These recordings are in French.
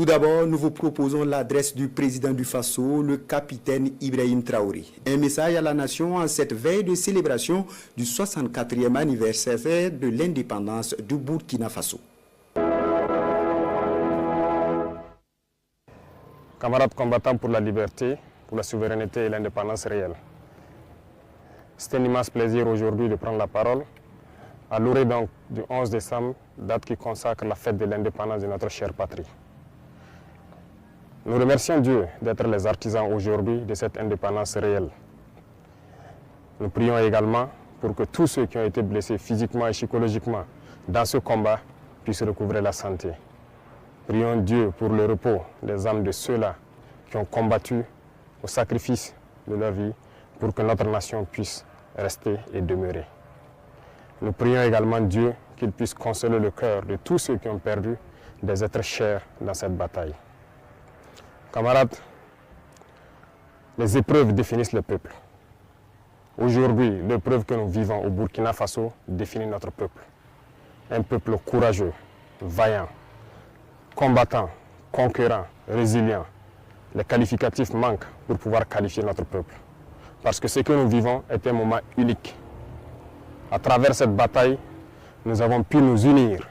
d'abord, nous vous proposons l'adresse du président du Faso, le capitaine Ibrahim Traoré. Un message à la nation en cette veille de célébration du 64e anniversaire de l'indépendance du Burkina Faso. Camarades combattants pour la liberté, pour la souveraineté et l'indépendance réelle. C'est un immense plaisir aujourd'hui de prendre la parole à l'orée donc du 11 décembre, date qui consacre la fête de l'indépendance de notre chère patrie. Nous remercions Dieu d'être les artisans aujourd'hui de cette indépendance réelle. Nous prions également pour que tous ceux qui ont été blessés physiquement et psychologiquement dans ce combat puissent recouvrer la santé. Prions Dieu pour le repos des âmes de ceux-là qui ont combattu au sacrifice de leur vie pour que notre nation puisse rester et demeurer. Nous prions également Dieu qu'il puisse consoler le cœur de tous ceux qui ont perdu des êtres chers dans cette bataille. Camarades, les épreuves définissent le peuple. Aujourd'hui, l'épreuve que nous vivons au Burkina Faso définit notre peuple. Un peuple courageux, vaillant, combattant, conquérant, résilient. Les qualificatifs manquent pour pouvoir qualifier notre peuple. Parce que ce que nous vivons est un moment unique. À travers cette bataille, nous avons pu nous unir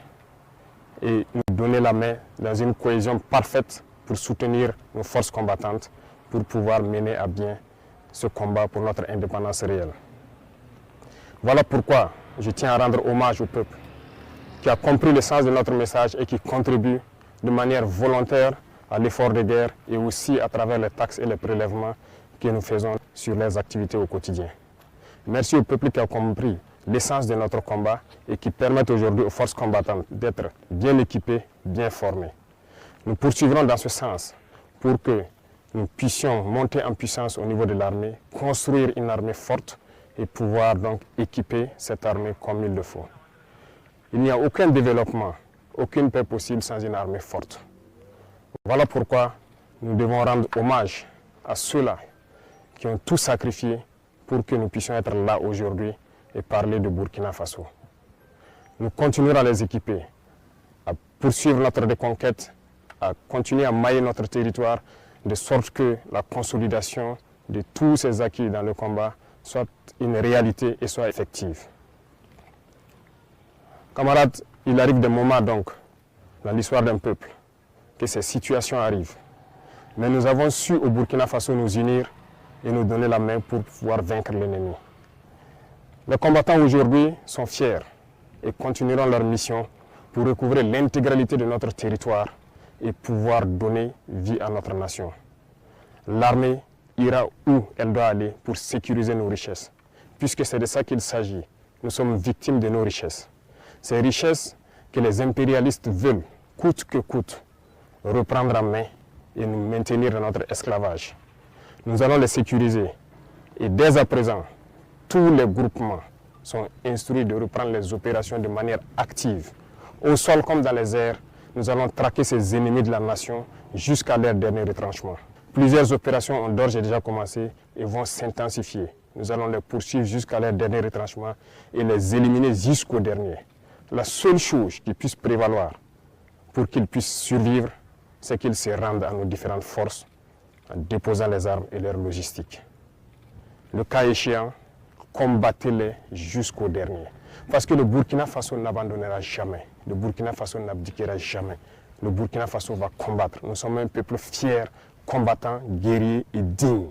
et nous donner la main dans une cohésion parfaite pour soutenir nos forces combattantes, pour pouvoir mener à bien ce combat pour notre indépendance réelle. Voilà pourquoi je tiens à rendre hommage au peuple qui a compris le sens de notre message et qui contribue de manière volontaire à l'effort de guerre et aussi à travers les taxes et les prélèvements que nous faisons sur les activités au quotidien. Merci au peuple qui a compris l'essence de notre combat et qui permettent aujourd'hui aux forces combattantes d'être bien équipées, bien formées. Nous poursuivrons dans ce sens pour que nous puissions monter en puissance au niveau de l'armée, construire une armée forte et pouvoir donc équiper cette armée comme il le faut. Il n'y a aucun développement, aucune paix possible sans une armée forte. Voilà pourquoi nous devons rendre hommage à ceux-là qui ont tout sacrifié pour que nous puissions être là aujourd'hui et parler de Burkina Faso. Nous continuerons à les équiper, à poursuivre notre reconquête, à continuer à mailler notre territoire de sorte que la consolidation de tous ces acquis dans le combat soit une réalité et soit effective. Camarades, il arrive des moments donc dans l'histoire d'un peuple que ces situations arrivent. Mais nous avons su au Burkina Faso nous unir et nous donner la main pour pouvoir vaincre l'ennemi. Les combattants aujourd'hui sont fiers et continueront leur mission pour recouvrer l'intégralité de notre territoire et pouvoir donner vie à notre nation. L'armée ira où elle doit aller pour sécuriser nos richesses, puisque c'est de ça qu'il s'agit. Nous sommes victimes de nos richesses. Ces richesses que les impérialistes veulent, coûte que coûte, reprendre en main et nous maintenir dans notre esclavage. Nous allons les sécuriser et dès à présent, tous les groupements sont instruits de reprendre les opérations de manière active. Au sol comme dans les airs, nous allons traquer ces ennemis de la nation jusqu'à leur dernier retranchement. Plusieurs opérations ont d'ores et déjà commencé et vont s'intensifier. Nous allons les poursuivre jusqu'à leur dernier retranchement et les éliminer jusqu'au dernier. La seule chose qui puisse prévaloir pour qu'ils puissent survivre, c'est qu'ils se rendent à nos différentes forces en déposant les armes et leur logistique. Le cas échéant, combattez-les jusqu'au dernier. Parce que le Burkina Faso n'abandonnera jamais. Le Burkina Faso n'abdiquera jamais. Le Burkina Faso va combattre. Nous sommes un peuple fier, combattant, guerrier et digne.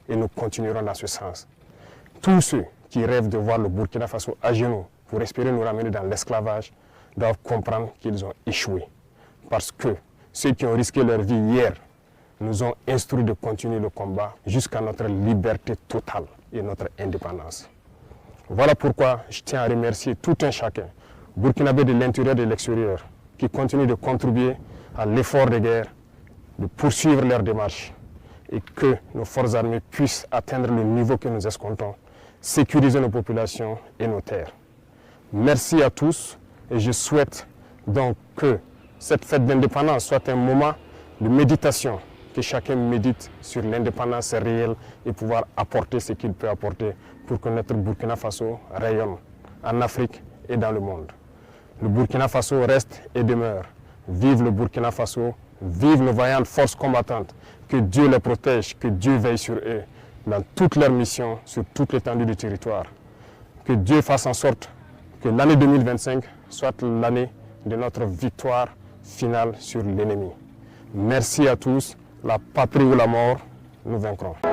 Et nous continuerons dans ce sens. Tous ceux qui rêvent de voir le Burkina Faso à genoux pour espérer nous ramener dans l'esclavage doivent comprendre qu'ils ont échoué. Parce que ceux qui ont risqué leur vie hier nous ont instruits de continuer le combat jusqu'à notre liberté totale et notre indépendance. Voilà pourquoi je tiens à remercier tout un chacun, burkinabé de l'intérieur et de l'extérieur, qui continuent de contribuer à l'effort de guerre, de poursuivre leur démarche et que nos forces armées puissent atteindre le niveau que nous escomptons, sécuriser nos populations et nos terres. Merci à tous et je souhaite donc que cette fête d'indépendance soit un moment de méditation, que chacun médite sur l'indépendance réelle et pouvoir apporter ce qu'il peut apporter pour que notre Burkina Faso rayonne en Afrique et dans le monde. Le Burkina Faso reste et demeure. Vive le Burkina Faso, Vive nos vaillantes forces combattantes. Que Dieu les protège, que Dieu veille sur eux dans toutes leurs missions, sur toute l'étendue du territoire. Que Dieu fasse en sorte que l'année 2025 soit l'année de notre victoire finale sur l'ennemi. Merci à tous. La patrie ou la mort, nous vaincrons.